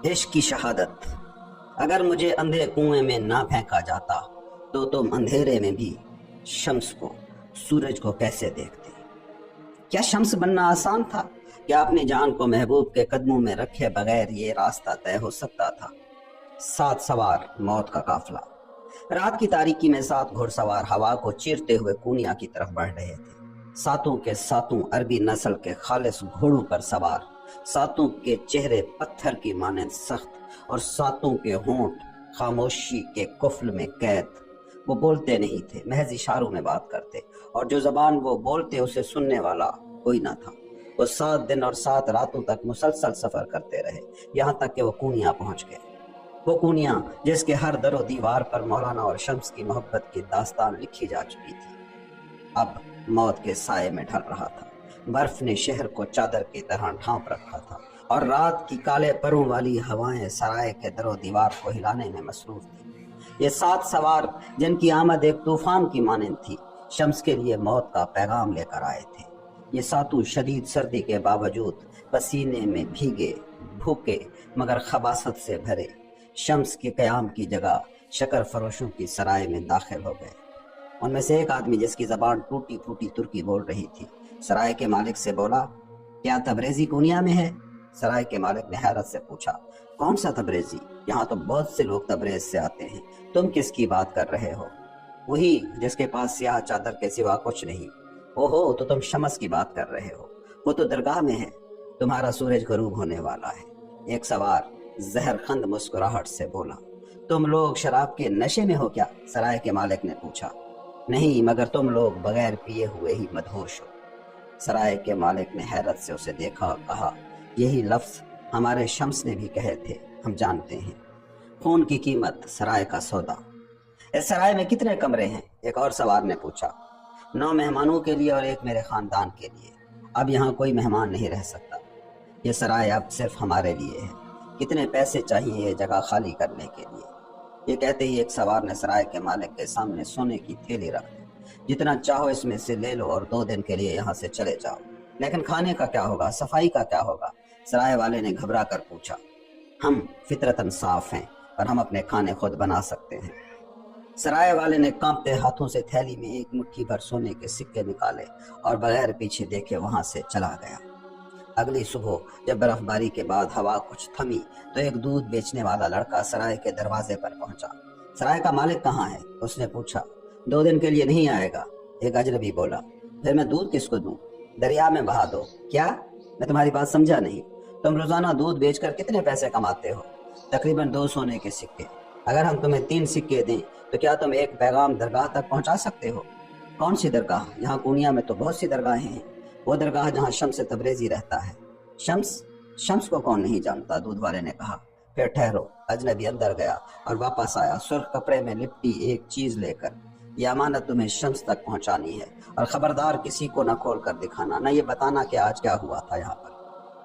عشق کی شہادت۔ اگر مجھے اندھے کنویں میں نہ پھینکا جاتا تو تم اندھیرے میں بھی شمس کو، سورج کو کیسے دیکھتے؟ کیا شمس بننا آسان تھا؟ کیا اپنی جان کو محبوب کے قدموں میں رکھے بغیر یہ راستہ طے ہو سکتا تھا؟ 7 سوار موت کا قافلہ۔ رات کی تاریکی میں 7 گھڑ سوار ہوا کو چیرتے ہوئے کونیا کی طرف بڑھ رہے تھے۔ 7 کے 7 عربی نسل کے خالص گھوڑوں پر سوار، 7 کے چہرے پتھر کی مانند سخت اور 7 کے ہونٹ خاموشی کے قفل میں قید۔ وہ بولتے نہیں تھے، محض اشاروں میں بات کرتے، اور جو زبان وہ بولتے اسے سننے والا کوئی نہ تھا۔ وہ 7 دن اور 7 راتوں تک مسلسل سفر کرتے رہے، یہاں تک کہ وہ کونیا پہنچ گئے۔ وہ کونیا جس کے ہر در و دیوار پر مولانا اور شمس کی محبت کی داستان لکھی جا چکی تھی، اب موت کے سائے میں ڈھل رہا تھا۔ برف نے شہر کو چادر کی طرح ڈھانپ رکھا تھا، اور رات کی کالے پروں والی ہوائیں سرائے کے در و دیوار کو ہلانے میں مصروف تھی۔ یہ 7 سوار جن کی آمد ایک طوفان کی مانند تھی، شمس کے لیے موت کا پیغام لے کر آئے تھے۔ یہ 7 شدید سردی کے باوجود پسینے میں بھیگے، بھوکے مگر خباثت سے بھرے، شمس کے قیام کی جگہ شکر فروشوں کی سرائے میں داخل ہو گئے۔ ان میں سے ایک آدمی جس کی زبان ٹوٹی پھوٹی ترکی بول رہی تھی، سرائے کے مالک سے بولا، کیا تبریزی کونیا میں ہے؟ سرائے کے مالک نے حیرت سے پوچھا، کون سا تبریزی؟ یہاں تو بہت سے لوگ تبریز سے آتے ہیں، تم کس کی بات کر رہے ہو؟ وہی جس کے پاس سیاہ چادر کے سوا کچھ نہیں۔ اوہو، تو تم شمس کی بات کر رہے ہو، وہ تو درگاہ میں ہے، تمہارا سورج غروب ہونے والا ہے۔ ایک سوار زہر خند مسکراہٹ سے بولا، تم لوگ شراب کے نشے میں ہو کیا؟ سرائے کے مالک نے پوچھا۔ نہیں، مگر تم لوگ بغیر پیے ہوئے ہی مدہوش ہو۔ سرائے کے مالک نے حیرت سے اسے دیکھا اور کہا، یہی لفظ ہمارے شمس نے بھی کہے تھے، ہم جانتے ہیں۔ خون کی قیمت، سرائے کا سودا۔ اس سرائے میں کتنے کمرے ہیں؟ ایک اور سوار نے پوچھا۔ 9 مہمانوں کے لیے اور 1 میرے خاندان کے لیے۔ اب یہاں کوئی مہمان نہیں رہ سکتا، یہ سرائے اب صرف ہمارے لیے ہے۔ کتنے پیسے چاہیے یہ جگہ خالی کرنے کے لیے؟ یہ کہتے ہی ایک سوار نے سرائے کے مالک کے سامنے سونے کی تھیلی رکھ دی، جتنا چاہو اس میں سے لے لو اور 2 دن کے لیے یہاں سے چلے جاؤ۔ لیکن کھانے کا کیا ہوگا؟ صفائی کا کیا ہوگا؟ سرائے والے نے گھبرا کر پوچھا۔ ہم فطرتاً صاف ہیں اور ہم اپنے کھانے خود بنا سکتے ہیں۔ سرائے والے نے کانپتے ہاتھوں سے تھیلی میں 1 مٹھی بھر سونے کے سکے نکالے اور بغیر پیچھے دیکھے وہاں سے چلا گیا۔ اگلی صبح جب برف باری کے بعد ہوا کچھ تھمی تو ایک دودھ بیچنے والا لڑکا سرائے کے دروازے پر پہنچا۔ سرائے کا مالک کہاں ہے؟ اس نے پوچھا۔ 2 دن کے لیے نہیں آئے گا، ایک اجنبی بولا۔ پھر میں دودھ کس کو دوں؟ دریا میں بہا دو۔ کیا؟ میں تمہاری بات سمجھا نہیں۔ تم روزانہ دودھ بیچ کر کتنے پیسے کماتے ہو؟ تقریباً 2 سونے کے سکے۔ اگر ہم تمہیں 3 سکے دیں تو کیا تم ایک پیغام درگاہ تک پہنچا سکتے ہو؟ کون سی درگاہ؟ یہاں کونیا میں تو بہت سی درگاہیں ہیں۔ وہ درگاہ جہاں شمس تبریزی رہتا ہے۔ شمس کو کون نہیں جانتا؟ دودھ والے نے کہا۔ پھر ٹھہرو۔ اجنبی اندر گیا اور واپس آیا سرخ کپڑے میں لپٹی ایک چیز لے کر۔ یہ امانت تمہیں شمس تک پہنچانی ہے، اور خبردار کسی کو نہ کھول کر دکھانا، نہ یہ بتانا کہ آج کیا ہوا تھا یہاں پر۔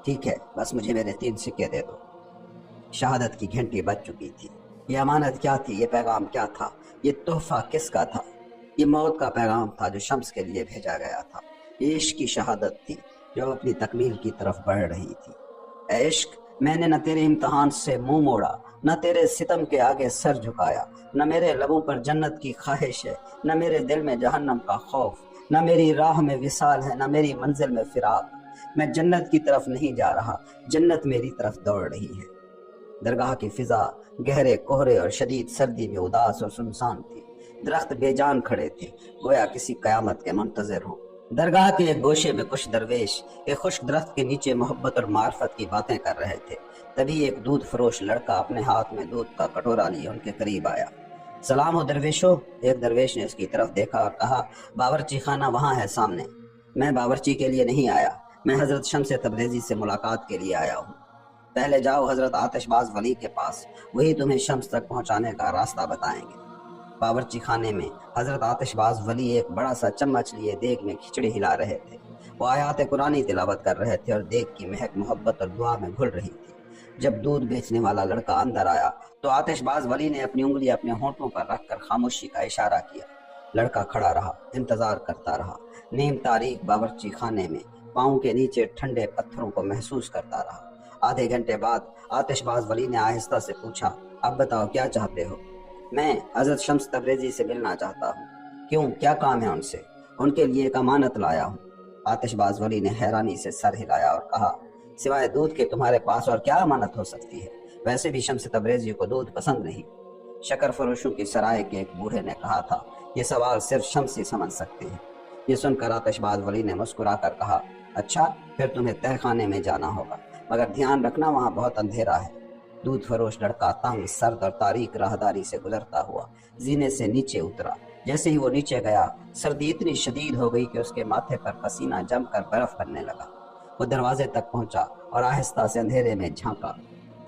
ٹھیک ہے، بس مجھے میرے 3 سکے دے دو۔ شہادت کی گھنٹی بج چکی تھی۔ یہ امانت کیا تھی؟ یہ پیغام کیا تھا؟ یہ تحفہ کس کا تھا؟ یہ موت کا پیغام تھا جو شمس کے لیے بھیجا گیا تھا۔ یہ عشق کی شہادت تھی جو اپنی تکمیل کی طرف بڑھ رہی تھی۔ اے عشق، میں نے نہ تیرے امتحان سے منہ موڑا، نہ تیرے ستم کے آگے سر جھکایا، نہ میرے لبوں پر جنت کی خواہش ہے، نہ میرے دل میں جہنم کا خوف، نہ میری راہ میں وصال ہے، نہ میری منزل میں فراق۔ میں جنت کی طرف نہیں جا رہا، جنت میری طرف دوڑ رہی ہے۔ درگاہ کی فضا گہرے کوہرے اور شدید سردی میں اداس اور سنسان تھی۔ درخت بے جان کھڑے تھے، گویا کسی قیامت کے منتظر ہوں۔ درگاہ کے ایک گوشے میں کچھ درویش ایک خشک درخت کے نیچے محبت اور معرفت کی باتیں کر رہے تھے۔ تبھی ایک دودھ فروش لڑکا اپنے ہاتھ میں دودھ کا کٹورا لیے ان کے قریب آیا۔ سلام ہو درویشو۔ ایک درویش نے اس کی طرف دیکھا اور کہا، باورچی خانہ وہاں ہے سامنے۔ میں باورچی کے لیے نہیں آیا، میں حضرت شمس تبریزی سے ملاقات کے لیے آیا ہوں۔ پہلے جاؤ حضرت آتش باز ولی کے پاس، وہی تمہیں شمس تک پہنچانے کا راستہ بتائیں گے۔ باورچی خانے میں حضرت آتش باز ولی ایک بڑا سا چمچ لیے دیگ میں کھچڑی ہلا رہے تھے۔ وہ آیات قرآنی تلاوت کر رہے تھے اور دیگ کی مہک محبت اور دعا میں گھل رہی تھی۔ جب دودھ بیچنے والا لڑکا اندر آیا تو آتش باز ولی نے اپنی انگلی اپنے ہونٹوں پر رکھ کر خاموشی کا اشارہ کیا۔ لڑکا کھڑا رہا، انتظار کرتا رہا، نیم تاریک باورچی خانے میں پاؤں کے نیچے ٹھنڈے پتھروں کو محسوس کرتا رہا۔ آدھے گھنٹے بعد آتش باز ولی نے آہستہ سے پوچھا، اب بتاؤ کیا چاہتے ہو؟ میں حضرت شمس تبریزی سے ملنا چاہتا ہوں۔ کیوں، کیا کام ہے ان سے؟ ان کے لیے ایک امانت لایا ہوں۔ آتش باز ولی نے حیرانی سے سر ہلایا اور کہا، سوائے دودھ کے تمہارے پاس اور کیا امانت ہو سکتی ہے؟ ویسے بھی شمس تبریزی کو دودھ پسند نہیں۔ شکر فروشوں کی سرائے کے ایک بوڑھے نے کہا تھا، یہ سوال صرف شمس ہی سمجھ سکتے ہیں۔ یہ سن کر آتش باز ولی نے مسکرا کر کہا، اچھا پھر تمہیں تہہ خانے میں جانا ہوگا، مگر دھیان رکھنا وہاں بہت اندھیرا ہے۔ دودھ فروش لڑکا تنگ سرد اور تاریک راہداری سے گزرتا ہوا زینے سے نیچے اترا۔ جیسے ہی وہ نیچے گیا، سردی اتنی شدید ہو گئی کہ اس کے ماتھے پر پسینہ جم کر برف بننے لگا۔ وہ دروازے تک پہنچا اور آہستہ سے اندھیرے میں جھانکا۔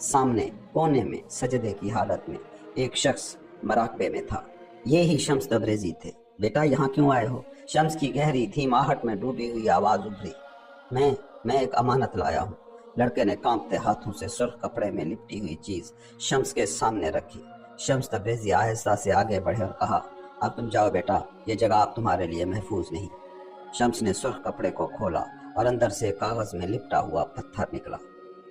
سامنے کونے میں سجدے کی حالت میں ایک شخص مراقبے میں تھا۔ یہ ہی شمس تبریزی تھے۔ بیٹا یہاں کیوں آئے ہو؟ شمس کی گہری دھیم آہٹ میں ڈوبی ہوئی آواز ابھری۔ میں ایک امانت لایا ہوں۔ لڑکے نے کانپتے ہاتھوں سے سرخ کپڑے میں لپٹی ہوئی چیز شمس کے سامنے رکھی۔ شمس تبریزی آہستہ سے آگے بڑھے اور کہا، اب تم جاؤ بیٹا، یہ جگہ اب تمہارے لیے محفوظ نہیں۔ شمس نے سرخ کپڑے کو کھولا اور اندر سے کاغذ میں لپٹا ہوا پتھر نکلا۔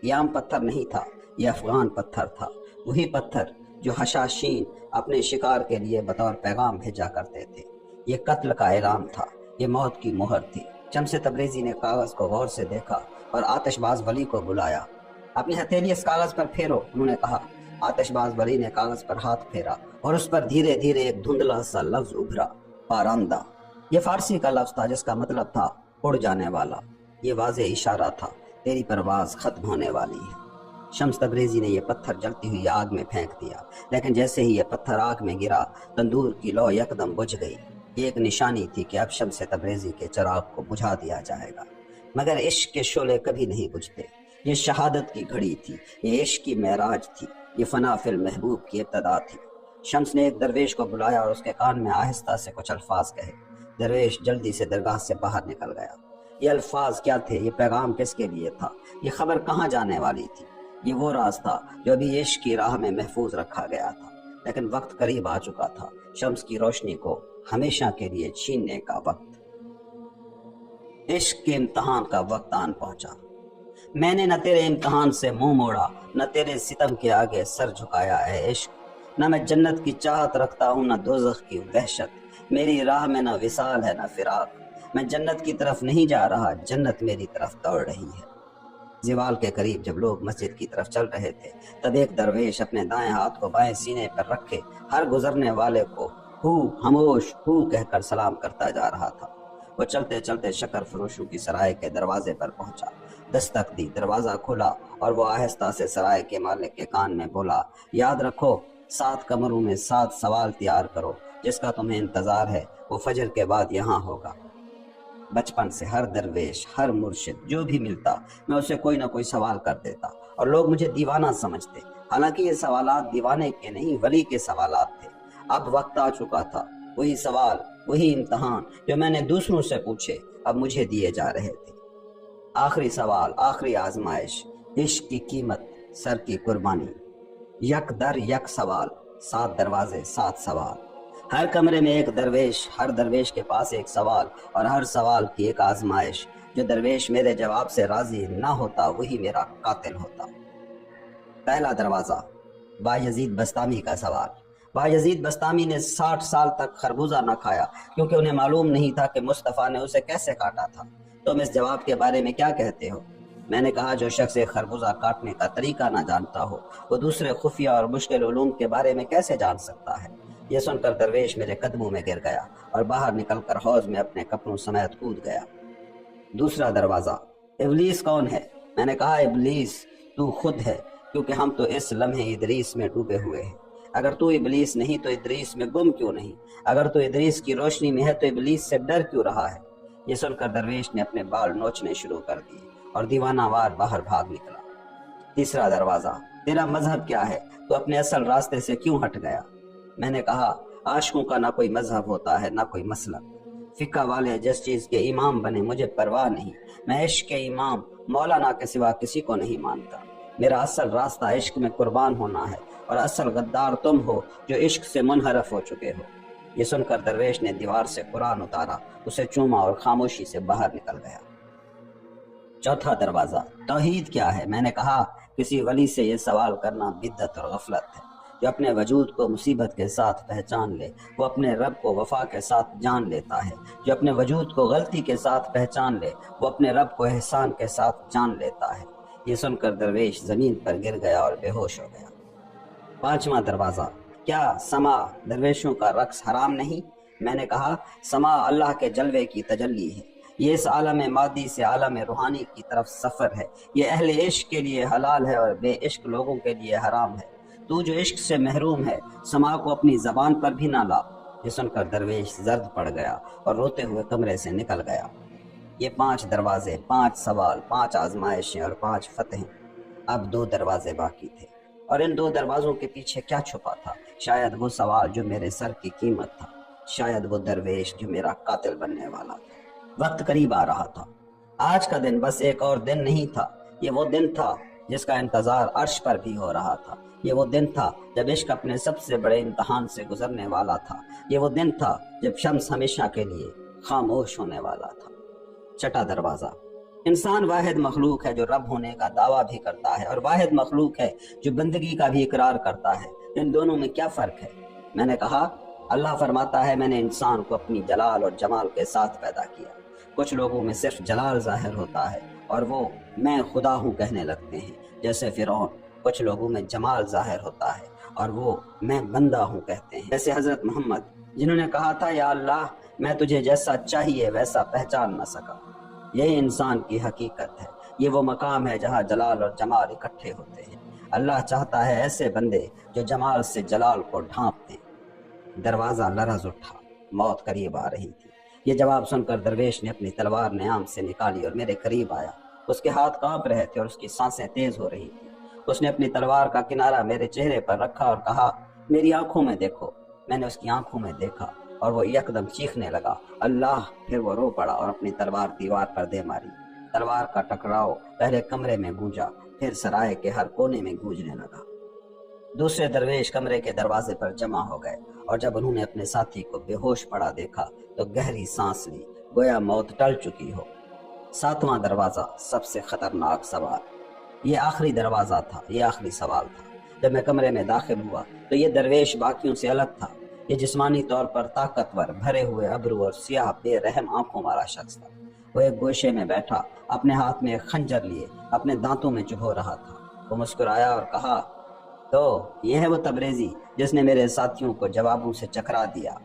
یہ عام پتھر نہیں تھا، یہ افغان پتھر تھا، وہی پتھر جو حشاشین اپنے شکار کے لیے بطور پیغام بھیجا کرتے تھے۔ یہ قتل کا اعلان تھا، یہ موت کی مہر تھی۔ شمس تبریزی نے کاغذ کو غور سے دیکھا اور آتش باز ولی کو بلایا۔ اپنی ہتھیلی اس کاغذ پر پھیرو، انہوں نے کہا۔ آتش باز ولی نے کاغذ پر ہاتھ پھیرا اور اس پر دھیرے دھیرے ایک دھندلا سا لفظ ابھرا، پارندہ۔ یہ فارسی کا لفظ تھا جس کا مطلب تھا اڑ جانے والا۔ یہ واضح اشارہ تھا، تیری پرواز ختم ہونے والی ہے۔ شمس تبریزی نے یہ پتھر جلتی ہوئی آگ میں پھینک دیا، لیکن جیسے ہی یہ پتھر آگ میں گرا، تندور کی لو یکدم بجھ گئی۔ یہ ایک نشانی تھی کہ اب شمس تبریزی کے چراغ کو بجھا دیا جائے گا۔ مگر عشق کے شعلے کبھی نہیں بجھتے۔ یہ شہادت کی گھڑی تھی، یہ عشق کی معراج تھی، یہ فنا فی المحبوب کی ابتدا تھی۔ شمس نے ایک درویش کو بلایا اور اس کے کان میں آہستہ سے کچھ الفاظ کہے۔ درویش جلدی سے درگاہ سے باہر نکل گیا۔ یہ الفاظ کیا تھے؟ یہ پیغام کس کے لیے تھا؟ یہ خبر کہاں جانے والی تھی؟ یہ وہ راز تھا جو ابھی عشق کی راہ میں محفوظ رکھا گیا تھا، لیکن وقت قریب آ چکا تھا، شمس کی روشنی کو ہمیشہ کے لیے چھیننے کا وقت۔ عشق کے امتحان کا وقت آن پہنچا۔ میں نے نہ تیرے امتحان سے منہ موڑا، نہ تیرے ستم کے آگے سر جھکایا اے عشق۔ نہ میں جنت کی چاہت رکھتا ہوں، نہ دوزخ کی وحشت۔ میری راہ میں نہ وصال ہے نہ فراق۔ میں جنت کی طرف نہیں جا رہا، جنت میری طرف دوڑ رہی ہے۔ زوال کے قریب جب لوگ مسجد کی طرف چل رہے تھے، تب ایک درویش اپنے دائیں ہاتھ کو بائیں سینے پر رکھے ہر گزرنے والے کو ہو خاموش ہو کہہ کر سلام کرتا جا رہا تھا۔ وہ چلتے چلتے شکر فروشوں کی سرائے کے دروازے پر پہنچا۔ دستک دی، دروازہ کھلا اور وہ آہستہ سے سرائے کے مالک کے کان میں بولا، یاد رکھو 7 کمروں میں 7 سوال تیار کرو، جس کا تمہیں انتظار ہے وہ فجر کے بعد یہاں ہوگا۔ بچپن سے ہر درویش، ہر مرشد جو بھی ملتا، میں اسے کوئی نہ کوئی سوال کر دیتا اور لوگ مجھے دیوانہ سمجھتے، حالانکہ یہ سوالات دیوانے کے نہیں ولی کے سوالات تھے۔ اب وقت آ چکا تھا، وہی سوال، وہی امتحان جو میں نے دوسروں سے پوچھے اب مجھے دیے جا رہے تھے۔ آخری سوال، آخری آزمائش، عشق کی قیمت، سر کی قربانی۔ یک در یک سوال، 7 دروازے 7 سوال۔ ہر کمرے میں ایک درویش، ہر درویش کے پاس ایک سوال اور ہر سوال کی ایک آزمائش۔ جو درویش میرے جواب سے راضی نہ ہوتا وہی میرا قاتل ہوتا۔ پہلا دروازہ، بایزید بستامی کا سوال۔ بایزید بستامی نے 60 سال تک خربوزہ نہ کھایا کیونکہ انہیں معلوم نہیں تھا کہ مصطفیٰ نے اسے کیسے کاٹا تھا۔ تم اس جواب کے بارے میں کیا کہتے ہو؟ میں نے کہا، جو شخص ایک خربوزہ کاٹنے کا طریقہ نہ جانتا ہو وہ دوسرے خفیہ اور مشکل علوم کے بارے میں کیسے جان سکتا ہے؟ یہ سن کر درویش میرے قدموں میں گر گیا اور باہر نکل کر حوض میں اپنے کپڑوں سمیت کود گیا۔ دوسرا دروازہ، ابلیس کون ہے؟ میں نے کہا، ابلیس تو خود ہے، کیونکہ ہم تو اس لمحے ادریس میں ڈوبے ہوئے ہیں۔ اگر تو ابلیس نہیں تو ادریس میں گم کیوں نہیں؟ اگر تو ادریس کی روشنی میں ہے تو ابلیس سے ڈر کیوں رہا ہے؟ یہ سن کر درویش نے اپنے بال نوچنے شروع کر دیے اور دیوانہ وار باہر بھاگ نکلا۔ تیسرا دروازہ، تیرا مذہب کیا ہے؟ تو اپنے اصل راستے سے کیوں ہٹ گیا؟ میں نے کہا، عاشقوں کا نہ کوئی مذہب ہوتا ہے نہ کوئی مسلک۔ فقہ والے جس چیز کے امام بنے مجھے پرواہ نہیں، میں عشق کے امام مولانا کے سوا کسی کو نہیں مانتا۔ میرا اصل راستہ عشق میں قربان ہونا ہے اور اصل غدار تم ہو جو عشق سے منحرف ہو چکے ہو۔ یہ سن کر درویش نے دیوار سے قرآن اتارا، اسے چوما اور خاموشی سے باہر نکل گیا۔ چوتھا دروازہ، توحید کیا ہے؟ میں نے کہا، کسی ولی سے یہ سوال کرنا بدعت اور غفلت ہے۔ جو اپنے وجود کو مصیبت کے ساتھ پہچان لے وہ اپنے رب کو وفا کے ساتھ جان لیتا ہے۔ جو اپنے وجود کو غلطی کے ساتھ پہچان لے وہ اپنے رب کو احسان کے ساتھ جان لیتا ہے۔ یہ سن کر درویش زمین پر گر گیا اور بے ہوش ہو گیا۔ پانچواں دروازہ، کیا سما درویشوں کا رقص حرام نہیں؟ میں نے کہا سما اللہ کے جلوے کی تجلی ہے، یہ اس عالم مادی سے عالم روحانی کی طرف سفر ہے، یہ اہل عشق کے لیے حلال ہے اور بے عشق لوگوں کے لیے حرام ہے۔ تو جو عشق سے محروم ہے سما کو اپنی زبان پر بھی نہ لا۔ یہ سن کر درویش زرد پڑ گیا اور روتے ہوئے کمرے سے نکل گیا۔ یہ 5 دروازے، 5 سوال، 5 آزمائشیں اور 5 فتحیں۔ اب 2 دروازے باقی تھے، اور ان 2 دروازوں کے پیچھے کیا چھپا تھا؟ شاید وہ سوال جو میرے سر کی قیمت تھا، شاید وہ درویش جو میرا قاتل بننے والا تھا۔ وقت قریب آ رہا تھا۔ آج کا دن بس ایک اور دن نہیں تھا، یہ وہ دن تھا جس کا انتظار عرش پر بھی ہو رہا تھا۔ یہ وہ دن تھا جب عشق اپنے سب سے بڑے امتحان سے گزرنے والا تھا۔ یہ وہ دن تھا جب شمس ہمیشہ کے لیے خاموش ہونے والا تھا۔ چھٹا دروازہ، انسان واحد مخلوق ہے جو رب ہونے کا دعویٰ بھی کرتا ہے، اور واحد مخلوق ہے جو بندگی کا بھی اقرار کرتا ہے۔ ان دونوں میں کیا فرق ہے؟ میں نے کہا اللہ فرماتا ہے میں نے انسان کو اپنی جلال اور جمال کے ساتھ پیدا کیا۔ کچھ لوگوں میں صرف جلال ظاہر ہوتا ہے اور وہ میں خدا ہوں کہنے لگتے ہیں، جیسے فرعون۔ کچھ لوگوں میں جمال ظاہر ہوتا ہے اور وہ میں بندہ ہوں کہتے ہیں، جیسے حضرت محمد، جنہوں نے کہا تھا یا اللہ میں تجھے جیسا چاہیے ویسا پہچان نہ سکا۔ یہی انسان کی حقیقت ہے، یہ وہ مقام ہے جہاں جلال اور جمال اکٹھے ہوتے ہیں۔ اللہ چاہتا ہے ایسے بندے جو جمال سے جلال کو ڈھانپ دیں۔ دروازہ لرز اٹھا، موت قریب آ رہی تھی۔ یہ جواب سن کر درویش نے اپنی تلوار نیام سے نکالی اور میرے قریب آیا۔ اس کے ہاتھ کانپ رہے تھے اور اس کی سانسیں تیز ہو رہی تھی۔ اس نے اپنی تلوار کا کنارہ میرے چہرے پر رکھا اور کہا میری آنکھوں میں دیکھو۔ میں نے اس کی آنکھوں میں دیکھا اور وہ یکدم چیخنے لگا اللہ، پھر وہ رو پڑا اور اپنی تلوار دیوار پر دے ماری۔ تلوار کا ٹکراؤ پہلے کمرے میں گونجا، پھر سرائے کے ہر کونے میں گونجنے لگا۔ دوسرے درویش کمرے کے دروازے پر جمع ہو گئے، اور جب انہوں نے اپنے ساتھی کو بے ہوش پڑا دیکھا تو گہری سانس لی، گویا موت ٹل چکی ہو۔ ساتواں دروازہ، سب سے خطرناک سوال۔ یہ آخری دروازہ تھا، یہ آخری سوال تھا۔ جب میں کمرے میں داخل ہوا تو یہ درویش باقیوں سے الگ تھا۔ یہ جسمانی طور پر طاقتور، بھرے ہوئے ابرو اور سیاہ بے رحم آنکھوں والا شخص تھا۔ وہ ایک گوشے میں بیٹھا اپنے ہاتھ میں ایک خنجر لیے اپنے دانتوں میں چبھو رہا تھا۔ وہ مسکرایا اور کہا تو یہ ہے وہ تبریزی جس نے میرے ساتھیوں کو جوابوں سے چکرا دیا۔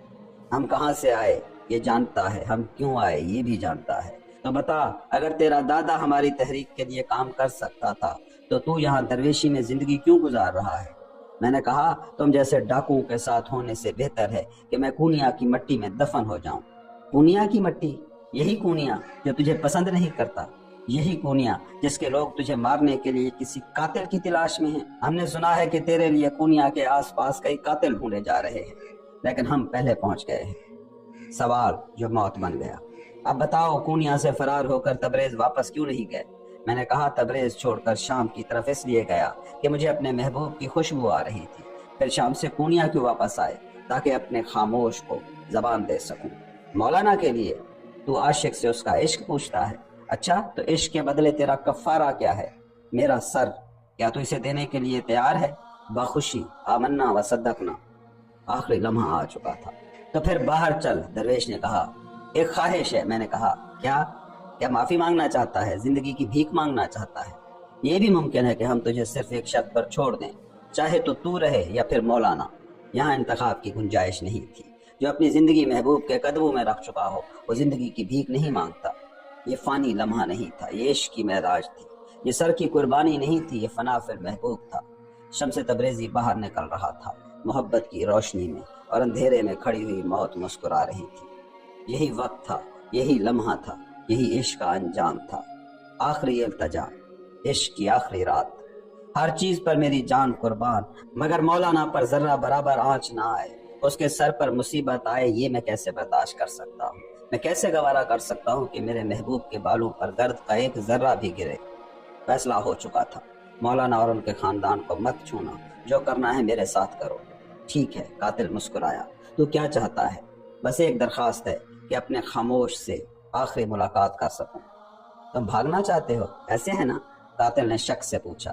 ہم کہاں سے آئے یہ جانتا ہے، ہم کیوں آئے یہ بھی جانتا ہے۔ تو بتا اگر تیرا دادا ہماری تحریک کے لیے کام کر سکتا تھا تو یہاں درویشی میں زندگی کیوں گزار رہا ہے؟ میں نے کہا تم جیسے ڈاکوؤں کے ساتھ ہونے سے بہتر ہے کہ میں کونیا کی مٹی میں دفن ہو جاؤں۔ کونیا کی مٹی؟ یہی کونیا جو تجھے پسند نہیں کرتا، یہی کونیا جس کے لوگ تجھے مارنے کے لیے کسی قاتل کی تلاش میں ہیں۔ ہم نے سنا ہے کہ تیرے لیے کونیا کے آس پاس کئی قاتل ڈھونڈے جا رہے ہیں، لیکن ہم پہلے پہنچ گئے ہیں۔ سوال جو موت بن گیا۔ اب بتاؤ کونیا سے فرار ہو کر تبریز واپس کیوں نہیں گئے؟ میں نے کہا تبریز چھوڑ کر شام کی طرف اس لیے گیا کہ مجھے اپنے محبوب کی خوشبو آ رہی تھی۔ پھر شام سے کونیا کیوں واپس آئے؟ تاکہ اپنے خاموش کو زبان دے سکوں۔ مولانا کے لیے؟ تو عاشق سے اس کا عشق پوچھتا ہے؟ اچھا تو عشق کے بدلے تیرا کفارہ کیا ہے؟ میرا سر، کیا تو اسے دینے کے لیے تیار ہے؟ بخوشی، آمنا و صدقنا۔ آخری لمحہ آ چکا تھا۔ تو پھر باہر چل، درویش نے کہا۔ ایک خواہش ہے، میں نے کہا۔ کیا معافی مانگنا چاہتا ہے؟ زندگی کی بھیک مانگنا چاہتا ہے؟ یہ بھی ممکن ہے کہ ہم تجھے صرف ایک شرط پر چھوڑ دیں، چاہے تو رہے یا پھر مولانا۔ یہاں انتخاب کی گنجائش نہیں تھی۔ جو اپنی زندگی محبوب کے قدموں میں رکھ چکا ہو وہ زندگی کی بھیک نہیں مانگتا۔ یہ فانی لمحہ نہیں تھا، یہ عشق کی معراج تھی۔ یہ سر کی قربانی نہیں تھی، یہ فنا فی المحبوب تھا۔ شمس تبریزی باہر نکل رہا تھا، محبت کی روشنی میں، اور اندھیرے میں کھڑی ہوئی موت مسکرا رہی تھی۔ یہی وقت تھا، یہی لمحہ تھا، یہی عشق کا انجام تھا۔ آخری التجا، عشق کی آخری رات۔ ہر چیز پر میری جان قربان، مگر مولانا پر ذرہ برابر آنچ نہ آئے، اس کے سر پر مصیبت آئے، یہ میں کیسے برداشت کر سکتا ہوں؟ میں کیسے گوارا کر سکتا ہوں کہ میرے محبوب کے بالوں پر گرد کا ایک ذرہ بھی گرے؟ فیصلہ ہو چکا تھا، مولانا اور ان کے خاندان کو مت چھونا، جو کرنا ہے میرے ساتھ کرو۔ ٹھیک ہے، قاتل مسکرایا۔ تو کیا چاہتا ہے؟ بس ایک درخواست ہے کہ اپنے خاموش سے آخری ملاقات کر سکوں۔ تم بھاگنا چاہتے ہو ایسے ہے نا؟ قاتل نے شک سے پوچھا۔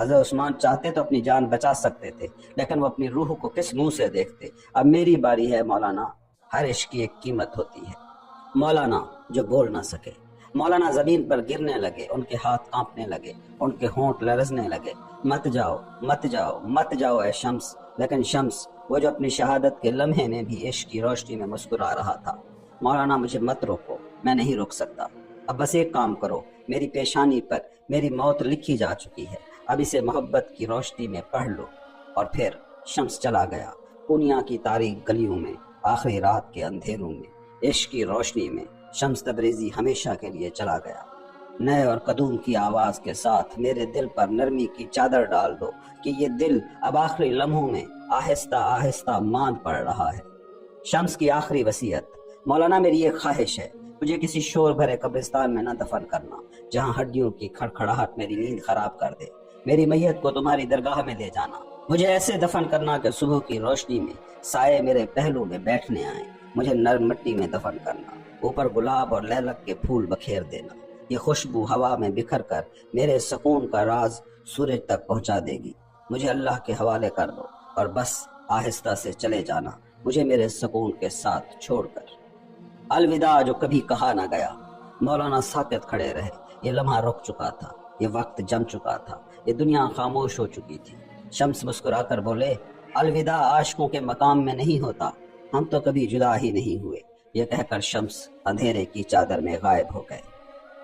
حضرت عثمان چاہتے تو اپنی جان بچا سکتے تھے، لیکن وہ اپنی روح کو کس منہ سے دیکھتے؟ اب میری باری ہے مولانا، ہر عشق کی ایک قیمت ہوتی ہے۔ مولانا جو بول نہ سکے، مولانا زمین پر گرنے لگے، ان کے ہاتھ کانپنے لگے، ان کے ہونٹ لرزنے لگے۔ مت جاؤ مت جاؤ مت جاؤ اے شمس۔ لیکن شمس وہ جو اپنی شہادت کے لمحے میں بھی عشق کی روشنی میں مسکرا رہا تھا۔ مولانا مجھے مت روکو، میں نہیں روک سکتا۔ اب بس ایک کام کرو، میری پیشانی پر میری موت لکھی جا چکی ہے، اب اسے محبت کی روشنی میں پڑھ لو۔ اور پھر شمس چلا گیا پونیا کی تاریک گلیوں میں، آخری رات کے اندھیروں میں، عشق کی روشنی میں۔ شمس تبریزی ہمیشہ کے لیے چلا گیا۔ نئے اور قدوم کی آواز کے ساتھ میرے دل پر نرمی کی چادر ڈال دو کہ یہ دل اب آخری لمحوں میں آہستہ آہستہ ماند پڑ رہا ہے۔ شمس کی آخری وصیت: مولانا میری ایک خواہش ہے، مجھے کسی شور بھرے قبرستان میں نہ دفن کرنا جہاں ہڈیوں کی کھڑکھڑاہٹ میری نیند خراب کر دے۔ میری میت کو تمہاری درگاہ میں لے جانا، مجھے ایسے دفن کرنا کہ صبح کی روشنی میں سائے میرے پہلو میں بیٹھنے آئیں۔ مجھے نرم مٹی میں دفن کرنا، اوپر گلاب اور لیلک کے پھول بکھیر دینا۔ یہ خوشبو ہوا میں بکھر کر میرے سکون کا راز سورج تک پہنچا دے گی۔ مجھے اللہ کے حوالے کر دو اور بس آہستہ سے چلے جانا، مجھے میرے سکون کے ساتھ چھوڑ کر۔ الوداع جو کبھی کہا نہ گیا۔ مولانا ساکت کھڑے رہے۔ یہ لمحہ رک چکا تھا، یہ وقت جم چکا تھا، یہ دنیا خاموش ہو چکی تھی۔ شمس مسکرا کر بولے: الوداع عاشقوں کے مقام میں نہیں ہوتا، ہم تو کبھی جدا ہی نہیں ہوئے۔ یہ کہہ کر شمس اندھیرے کی چادر میں غائب ہو گئے۔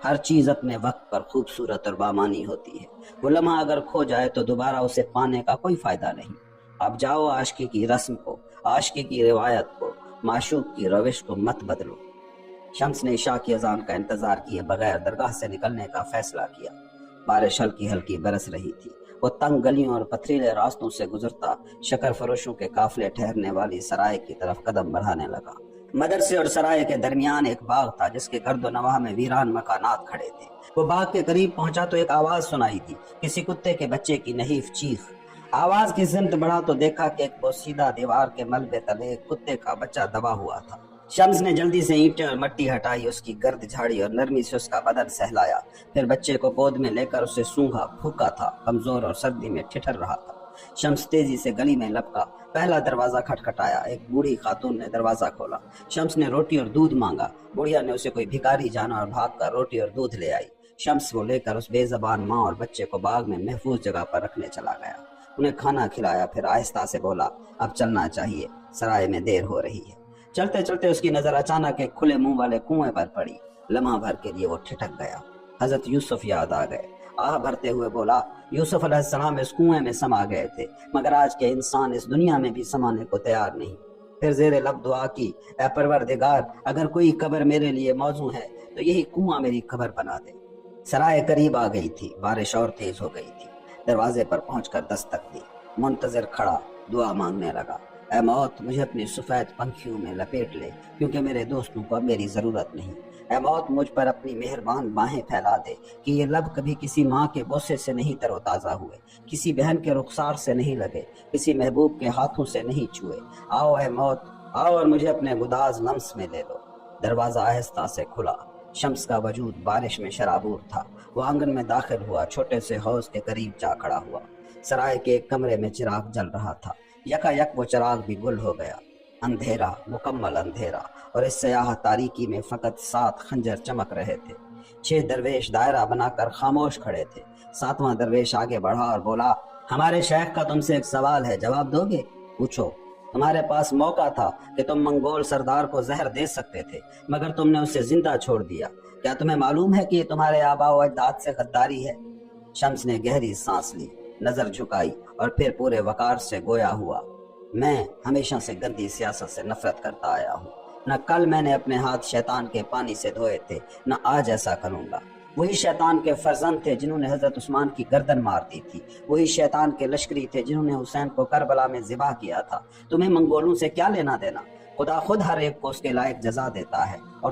ہر چیز اپنے وقت پر خوبصورت اور بامانی ہوتی ہے، وہ لمحہ اگر کھو جائے تو دوبارہ اسے پانے کا کوئی فائدہ نہیں۔ اب جاؤ، عاشقی کی رسم کو، عاشقی کی روایت کو، معشوق کی روش کو مت بدلو۔ شمس نے عشاء کی اذان کا انتظار کیے بغیر درگاہ سے نکلنے کا فیصلہ کیا۔ بارش ہلکی ہلکی برس رہی تھی۔ وہ تنگ گلیوں اور پتھریلے راستوں سے گزرتا شکر فروشوں کے قافلے ٹھہرنے والی سرائے کی طرف قدم بڑھانے لگا۔ مدرسے اور سرائے کے درمیان ایک باغ تھا جس کے گرد و نواح میں ویران مکانات کھڑے تھے۔ وہ باغ کے قریب پہنچا تو ایک آواز سنائی دی، کسی کتے کے بچے کی نحیف چیخ۔ آواز کی سمت بڑھا تو دیکھا کہ ایک بوسیدہ دیوار کے ملبے تلے ایک کتے کا بچہ دبا ہوا تھا۔ شمس نے جلدی سے اینٹیں اور مٹی ہٹائی، اس کی گرد جھاڑی اور نرمی سے اس کا بدن سہلایا۔ پھر بچے کو گود میں لے کر اسے سونگھا۔ پھوکا تھا، کمزور اور سردی میں ٹھٹر رہا تھا۔ شمس تیزی سے گلی میں لپکا۔ پہلا دروازہ کھٹکھٹایا، ایک بوڑھی خاتون نے دروازہ کھولا۔ شمس نے روٹی اور دودھ مانگا۔ بڑھیا نے اسے کوئی بھکاری جانا اور بھاگ کر روٹی اور دودھ لے آئی۔ شمس وہ لے کر اس بے زبان ماں اور بچے کو باغ میں محفوظ جگہ پر رکھنے چلا گیا۔ انہیں کھانا کھلایا، پھر آہستہ سے بولا: اب چلنا چاہیے، سرائے میں دیر ہو رہی ہے۔ چلتے چلتے اس کی نظر اچانک ایک کھلے منہ والے کنویں پر پڑی۔ لمحہ بھر کے لیے وہ ٹھٹک گیا۔ حضرت یوسف یاد آ گئے۔ آہ بھرتے ہوئے بولا: یوسف علیہ السلام اس کنویں میں سما گئے تھے، مگر آج کے انسان اس دنیا میں بھی سمانے کو تیار نہیں۔ پھر زیر لب دعا کی: اے پروردگار، اگر کوئی قبر میرے لیے موزوں ہے تو یہی کنواں میری قبر بنا دے۔ سرائے قریب آ گئی تھی، بارش اور تیز ہو گئی تھی۔ دروازے پر پہنچ کر دستک دی۔ منتظر کھڑا، دعا مانگنے لگا: اے موت، مجھے اپنی سفید پنکھیوں میں لپیٹ لے، کیونکہ میرے دوستوں کو اب میری ضرورت نہیں۔ اے موت، مجھ پر اپنی مہربان باہیں پھیلا دے کہ یہ لب کبھی کسی ماں کے بوسے سے نہیں تر و تازہ ہوئے، کسی بہن کے رخسار سے نہیں لگے، کسی محبوب کے ہاتھوں سے نہیں چھوئے۔ آؤ اے موت، آؤ اور مجھے اپنے گداز لمس میں لے لو۔ دروازہ آہستہ سے کھلا۔ شمس کا وجود بارش میں شرابور تھا۔ وہ آنگن میں داخل ہوا، چھوٹے سے حوض کے قریب جا کھڑا ہوا۔ سرائے کے ایک کمرے میں چراغ جل رہا تھا۔ یکا یک وہ چراغ بھی گل ہو گیا۔ اندھیرا، مکمل اندھیرا، اور اس سیاہ تاریکی میں فقط 7 خنجر چمک رہے تھے۔ 6 درویش دائرہ بنا کر خاموش کھڑے تھے۔ 7واں درویش آگے بڑھا اور بولا: ہمارے شیخ کا تم سے ایک سوال ہے، جواب دو گے؟ پوچھو۔ تمہارے پاس موقع تھا کہ تم منگول سردار کو زہر دے سکتے تھے، مگر تم نے اسے زندہ چھوڑ دیا۔ کیا تمہیں معلوم ہے کہ یہ تمہارے آباء و اجداد سے غداری ہے؟ شمس نے گہری سانس لی، نظر جھکائی اور پھر پورے وقار سے گویا ہوا: میں ہمیشہ سے گندی سیاست سے نفرت کرتا آیا ہوں۔ نہ کل میں نے اپنے ہاتھ شیطان کے پانی سے دھوئے تھے، نہ آج ایسا کروں گا۔ وہی شیطان کے فرزند تھے جنہوں نے حضرت عثمان کی گردن مار دی تھی، وہی شیطان کے لشکری تھے جنہوں نے حسین کو کربلا میں ذبح کیا تھا۔ تمہیں منگولوں سے کیا لینا دینا؟ خدا خود ہر ایک کو اس کے لائق جزا دیتا ہے، اور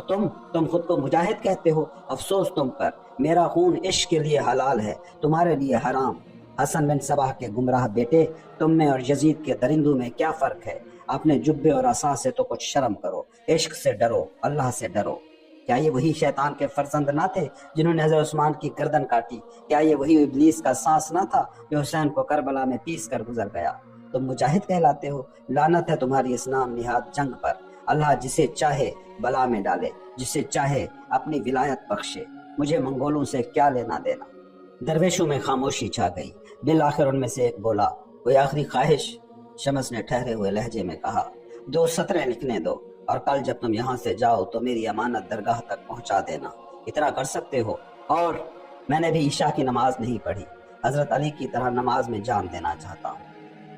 تم خود کو مجاہد کہتے ہو۔ افسوس تم پر، میرا خون عشق کے لیے حلال ہے، تمہارے لیے حرام۔ حسن بن صباح کے گمراہ بیٹے، تم میں اور یزید کے درندوں میں کیا فرق ہے؟ اپنے جبے اور عصا سے تو کچھ شرم کرو، عشق سے ڈرو، اللہ سے ڈرو۔ کیا یہ وہی شیطان کے فرزند نہ تھے جنہوں نے حضرت عثمان کی گردن کاٹی؟ کیا یہ وہی ابلیس کا سانس نہ تھا جو حسین کو کربلا میں پیس کر گزر گیا؟ تم مجاہد کہلاتے ہو، لعنت ہے تمہاری اس نام نہاد جنگ پر۔ اللہ جسے چاہے بلا میں ڈالے، جسے چاہے اپنی ولایت بخشے، مجھے منگولوں سے کیا لینا دینا۔ درویشوں میں خاموشی چھا گئی۔ بالآخر ان میں سے ایک بولا، کوئی آخری خواہش؟ شمس نے ٹھہرے ہوئے لہجے میں کہا، 2 سطریں لکھنے دو، اور کل جب تم یہاں سے جاؤ تو میری امانت درگاہ تک پہنچا دینا۔ اتنا کر سکتے ہو؟ اور میں نے بھی عشاء کی نماز نہیں پڑھی، حضرت علی کی طرح نماز میں جان دینا چاہتا ہوں۔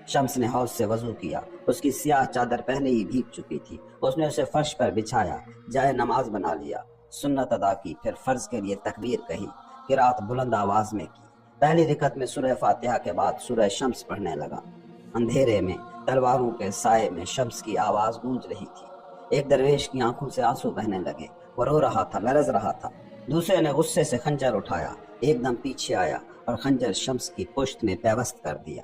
شمس نے حوض سے وضو کیا، اس کی سیاہ چادر پہلے ہی بھیگ چکی تھی۔ اس نے اسے فرش پر بچھایا، جائے نماز بنا لیا، سنت ادا کی، پھر فرض کے لیے تکبیر کہی، قرات بلند آواز میں کی۔ پہلی رکعت میں سورہ فاتحہ کے بعد سورہ شمس پڑھنے لگا۔ اندھیرے میں تلواروں کے سائے میں شمس کی آواز گونج رہی تھی۔ ایک درویش کی آنکھوں سے آنسو بہنے لگے، وہ رو رہا تھا، لرز رہا تھا۔ دوسرے نے غصے سے خنجر اٹھایا، ایک دم پیچھے آیا اور خنجر شمس کی پشت میں پیوست کر دیا۔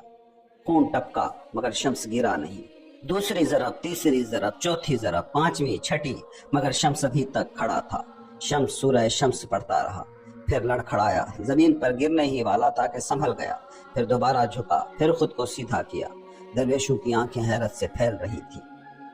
خون ٹپکا مگر شمس گرا نہیں۔ دوسری ضرب، تیسری ضرب، چوتھی ضرب، پانچویں، چھٹی، مگر شمس ابھی تک کھڑا تھا۔ شمس سورہ شمس پڑھتا رہا، پھر لڑکھڑایا، زمین پر گرنے ہی والا تھا کہ سنبھل گیا، پھر دوبارہ جھکا، پھر خود کو سیدھا کیا۔ درویشوں کی آنکھیں حیرت سے پھیل رہی تھی۔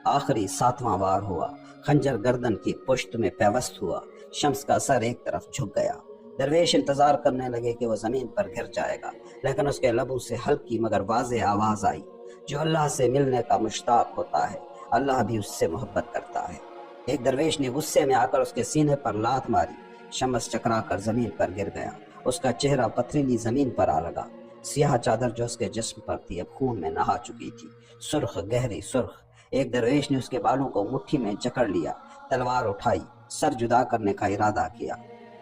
آخری 7واں وار ہوا، خنجر گردن کی پشت میں پیوست ہوا، شمس کا سر ایک طرف جھک گیا۔ درویش انتظار کرنے لگے کہ وہ زمین پر گر جائے گا، لیکن اس کے لبوں سے ہلکی مگر واضح آواز آئی، جو اللہ سے ملنے کا مشتاق ہوتا ہے اللہ بھی اس سے محبت کرتا ہے۔ ایک درویش نے غصے میں آ کر اس کے سینے پر لات ماری، شمس چکرا کر زمین پر گر گیا، اس کا چہرہ پتھریلی زمین پر آ لگا۔ سیاہ چادر جو اس کے جسم پر تھی اب خون میں نہا چکی تھی، سرخ، گہری سرخ۔ ایک درویش نے اس کے بالوں کو مٹھی میں جکڑ لیا، تلوار اٹھائی، سر جدا کرنے کا ارادہ کیا۔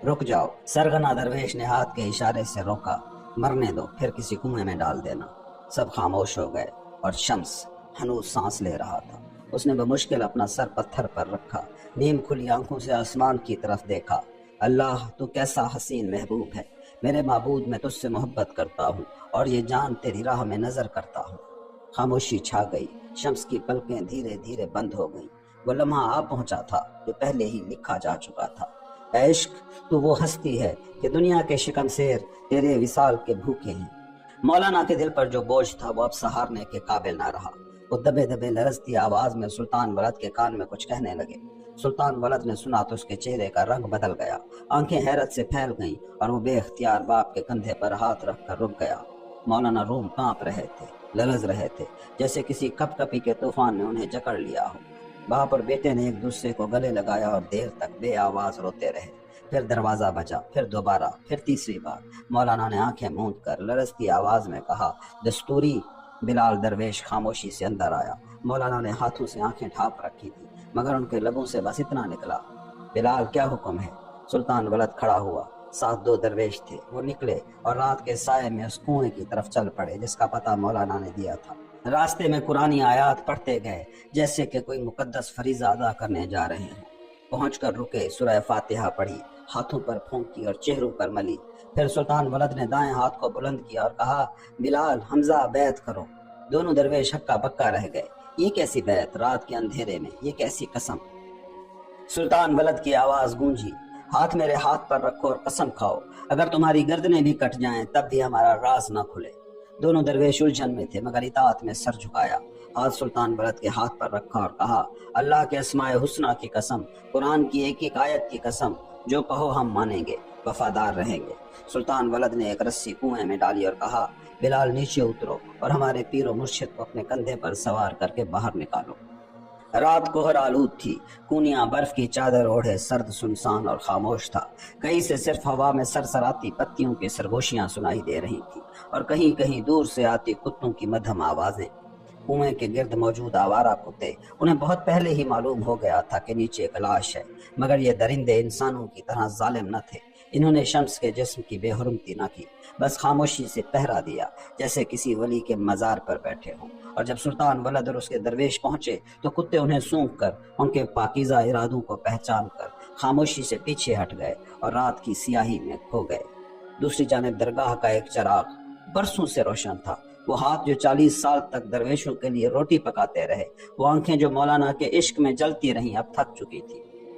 رک جاؤ، سرغنہ درویش نے ہاتھ کے اشارے سے روکا، مرنے دو، پھر کسی کنویں میں ڈال دینا۔ سب خاموش ہو گئے اور شمس ہنوز سانس لے رہا تھا۔ اس نے بمشکل اپنا سر پتھر پر رکھا، نیم کھلی آنکھوں سے آسمان کی طرف دیکھا۔ اللہ تو کیسا حسین محبوب ہے، میرے معبود میں تجھ سے محبت کرتا ہوں اور یہ جان تیری راہ میں نظر کرتا ہوں۔ خاموشی چھا گئی، شمس کی پلکیں دھیرے دھیرے بند ہو گئیں۔ وہ لمحہ آ پہنچا تھا جو پہلے ہی لکھا جا چکا تھا۔ اے عشق، تو وہ ہستی ہے کہ دنیا کے شکم سیر تیرے وصال کے بھوکے ہیں۔ مولانا کے دل پر جو بوجھ تھا وہ اب سہارنے کے قابل نہ رہا۔ وہ دبے دبے لرزتی آواز میں سلطان ولد کے کان میں کچھ کہنے لگے۔ سلطان ولد نے سنا تو اس کے چہرے کا رنگ بدل گیا، آنکھیں حیرت سے پھیل گئیں اور وہ بے اختیار باپ کے کندھے پر ہاتھ رکھ کر رک گیا۔ مولانا روم کانپ رہے تھے، لرز رہے تھے، جیسے کسی کپ کپی کے طوفان نے انہیں جکڑ لیا ہو۔ باپ اور بیٹے نے ایک دوسرے کو گلے لگایا اور دیر تک بے آواز روتے رہے۔ پھر دروازہ بجا، پھر دوبارہ، پھر تیسری بار۔ مولانا نے آنکھیں موند کر لرزتی آواز میں کہا، دستوری۔ بلال درویش خاموشی سے اندر آیا۔ مولانا نے ہاتھوں سے آنکھیں ڈھانپ رکھی تھی مگر ان کے لبوں سے بس اتنا نکلا، بلال کیا حکم ہے؟ سلطان ولد کھڑا ہوا، ساتھ 2 درویش تھے۔ وہ نکلے اور رات کے سائے میں اس کنویں کی طرف چل پڑے جس کا پتہ مولانا نے دیا تھا۔ راستے میں قرآنی آیات پڑھتے گئے جیسے کہ کوئی مقدس فریضہ ادا کرنے جا رہے ہیں۔ پہنچ کر رکے، سورہ فاتحہ پڑھی، ہاتھوں پر پھونکی اور چہروں پر ملی۔ پھر سلطان ولد نے دائیں ہاتھ کو بلند کیا اور کہا، بلال، حمزہ، بیعت کرو۔ دونوں درویش ہکا بکا رہ گئے۔ یہ کیسی بیعت رات کے اندھیرے میں، یہ کیسی قسم؟ سلطان ولد کی آواز گونجی، ہاتھ میرے ہاتھ پر رکھو اور قسم کھاؤ، اگر تمہاری گردنیں بھی کٹ جائیں تب بھی ہمارا راز نہ کھلے۔ دونوں درویش الجھن میں تھے مگر اطاعت میں سر جھکایا۔ ہاتھ سلطان ولد کے ہاتھ پر رکھا اور کہا، اللہ کے اسماء حسنہ کی قسم، قرآن کی ایک ایک آیت کی قسم، جو کہو ہم مانیں گے، وفادار رہیں گے۔ سلطان ولد نے ایک رسی کنویں میں ڈالی اور کہا، بلال نیچے اترو اور ہمارے پیر و مرشد کو اپنے کندھے پر سوار کر کے باہر نکالو۔ رات کوہر آلود تھی، کونیاں برف کی چادر اوڑھے، سرد، سنسان اور خاموش تھا۔ کہیں سے صرف ہوا میں سرسراتی پتیوں کی سرگوشیاں سنائی دے رہی تھیں اور کہیں کہیں دور سے آتی کتوں کی مدھم آوازیں۔ کنویں کے گرد موجود آوارہ کتے، انہیں بہت پہلے ہی معلوم ہو گیا تھا کہ نیچے ایک لاش ہے، مگر یہ درندے انسانوں کی طرح ظالم نہ تھے۔ انہوں نے شمس کے جسم کی بے حرمتی نہ کی، بس خاموشی سے پہرا دیا جیسے کسی ولی کے مزار پر بیٹھے ہوں۔ اور جب سلطان ولد اور اس کے درویش پہنچے تو کتے انہیں سونکھ کر، ان کے پاکیزہ ارادوں کو پہچان کر خاموشی سے پیچھے ہٹ گئے اور رات کی سیاہی میں کھو گئے۔ دوسری جانب درگاہ کا ایک چراغ برسوں سے روشن تھا۔ وہ ہاتھ جو 40 سال تک درویشوں کے لیے روٹی پکاتے رہے، وہ آنکھیں جو مولانا کے عشق میں جلتی رہیں، اب تھک چکی تھی۔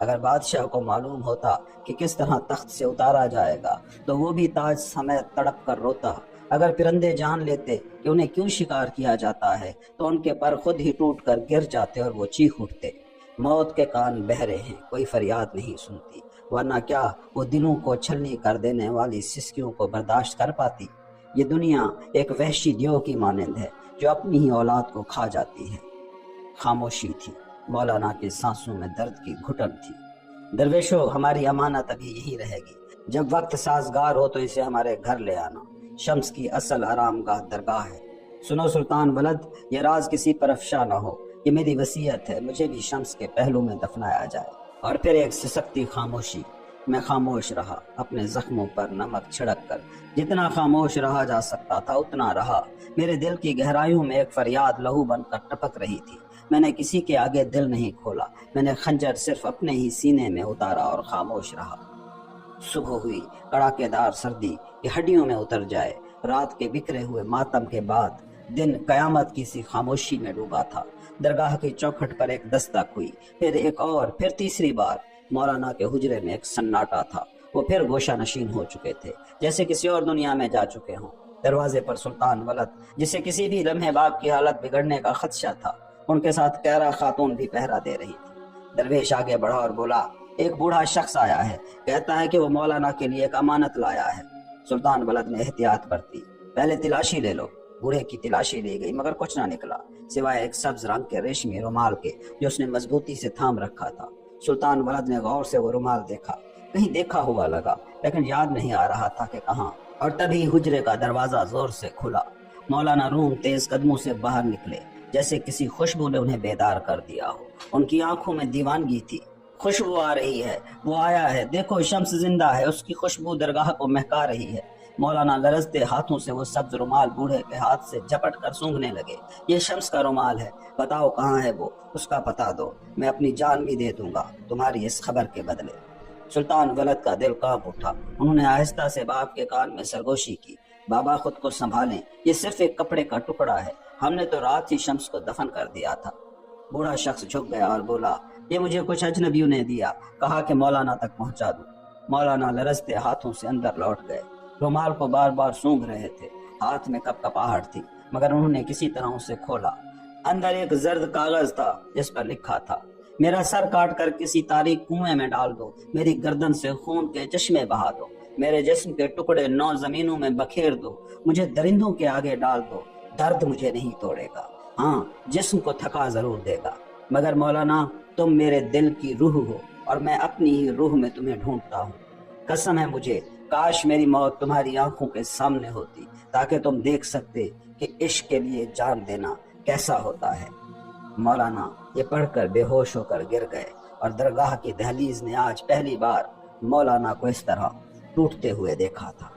اگر بادشاہ کو معلوم ہوتا کہ کس طرح تخت سے اتارا جائے گا تو وہ بھی تاج سمیت تڑپ کر روتا۔ اگر پرندے جان لیتے کہ انہیں کیوں شکار کیا جاتا ہے تو ان کے پر خود ہی ٹوٹ کر گر جاتے اور وہ چیخ اٹھتے۔ موت کے کان بہرے ہیں، کوئی فریاد نہیں سنتی، ورنہ کیا وہ دلوں کو چھلنی کر دینے والی سسکیوں کو برداشت کر پاتی؟ یہ دنیا ایک وحشی دیو کی مانند ہے جو اپنی ہی اولاد کو کھا جاتی ہے۔ خاموشی تھی، مولانا کی سانسوں میں درد کی گھٹن تھی۔ درویشو، ہماری امانت ابھی یہی رہے گی، جب وقت سازگار ہو تو اسے ہمارے گھر لے آنا۔ شمس کی اصل آرام گاہ درگاہ ہے۔ سنو سلطان ولد، یہ راز کسی پر افشا نہ ہو، یہ میری وصیت ہے، مجھے بھی شمس کے پہلو میں دفنایا جائے۔ اور پھر ایک سسکتی خاموشی۔ میں خاموش رہا، اپنے زخموں پر نمک چھڑک کر۔ جتنا خاموش رہا جا سکتا تھا اتنا رہا۔ میرے دل کی گہرائیوں میں ایک فریاد لہو بن کر ٹپک رہی تھی۔ میں نے کسی کے آگے دل نہیں کھولا، میں نے خنجر صرف اپنے ہی سینے میں اتارا اور خاموش رہا۔ صبح ہوئی، کڑاکے دار سردی کہ ہڈیوں میں اتر جائے۔ رات کے بکھرے ہوئے ماتم کے بعد دن قیامت کی سی خاموشی میں ڈوبا تھا۔ درگاہ کی چوکھٹ پر ایک دستک ہوئی، پھر ایک اور، پھر تیسری بار۔ مولانا کے حجرے میں ایک سناٹا تھا، وہ پھر گوشہ نشین ہو چکے تھے، جیسے کسی اور دنیا میں جا چکے ہوں۔ دروازے پر سلطان ولد، جسے کسی بھی لمحے باپ کی حالت بگڑنے کا خدشہ تھا، ان کے ساتھ کیرا خاتون بھی پہرا دے رہی تھی۔ درویش آگے بڑھا اور بولا، ایک بوڑھا شخص آیا ہے، کہتا ہے کہ وہ مولانا کے لیے ایک امانت لایا ہے۔ سلطان ولد نے احتیاط برتی، پہلے تلاشی لے لو۔ بوڑھے کی تلاشی لی گئی مگر کچھ نہ نکلا، سوائے ایک سبز رنگ کے ریشمی رومال کے جو اس نے مضبوطی سے تھام رکھا تھا۔ سلطان ولد نے غور سے وہ رومال دیکھا، کہیں دیکھا ہوا لگا لیکن یاد نہیں آ رہا تھا کہ کہاں۔ اور تبھی حجرے کا دروازہ زور سے کھلا۔ مولانا روم تیز قدموں سے باہر نکلے، جیسے کسی خوشبو نے انہیں بیدار کر دیا ہو۔ ان کی آنکھوں میں دیوانگی تھی۔ خوشبو آ رہی ہے، وہ آیا ہے، دیکھو شمس زندہ ہے، اس کی خوشبو درگاہ کو مہکا رہی ہے۔ مولانا لرزتے ہاتھوں سے وہ سبز رومال بوڑھے کے ہاتھ سے جھپٹ کر سونگھنے لگے۔ یہ شمس کا رومال ہے، بتاؤ کہاں ہے وہ، اس کا پتہ دو، میں اپنی جان بھی دے دوں گا تمہاری اس خبر کے بدلے۔ سلطان ولد کا دل کانپ اٹھا۔ انہوں نے آہستہ سے باپ کے کان میں سرگوشی کی، بابا خود کو سنبھالیں، یہ صرف ایک کپڑے کا ٹکڑا ہے، ہم نے تو رات ہی شمس کو دفن کر دیا تھا۔ بوڑھا شخص جھک گیا اور بولا، یہ مجھے کچھ اجنبیوں نے دیا، کہا کہ مولانا تک پہنچا دوں۔ مولانا لرزتے ہاتھوں سے اندر لوٹ گئے، رومال کو بار بار سونگھ رہے تھے، ہاتھ میں کپ کپاہٹ تھی مگر انہوں نے کسی طرح اسے کھولا۔ اندر ایک زرد کاغذ تھا جس پر لکھا تھا، میرا سر کاٹ کر کسی تاریک کنویں میں ڈال دو، میری گردن سے خون کے چشمے بہا دو، میرے جسم کے ٹکڑے 9 زمینوں میں بکھیر دو، مجھے درندوں کے آگے ڈال دو، درد مجھے نہیں توڑے گا، ہاں جسم کو تھکا ضرور دے گا، مگر مولانا تم میرے دل کی روح ہو اور میں اپنی ہی روح میں تمہیں ڈھونڈتا ہوں۔ قسم ہے مجھے، کاش میری موت تمہاری آنکھوں کے سامنے ہوتی تاکہ تم دیکھ سکتے کہ عشق کے لیے جان دینا کیسا ہوتا ہے۔ مولانا یہ پڑھ کر بے ہوش ہو کر گر گئے اور درگاہ کی دہلیز نے آج پہلی بار مولانا کو اس طرح ٹوٹتے ہوئے دیکھا تھا۔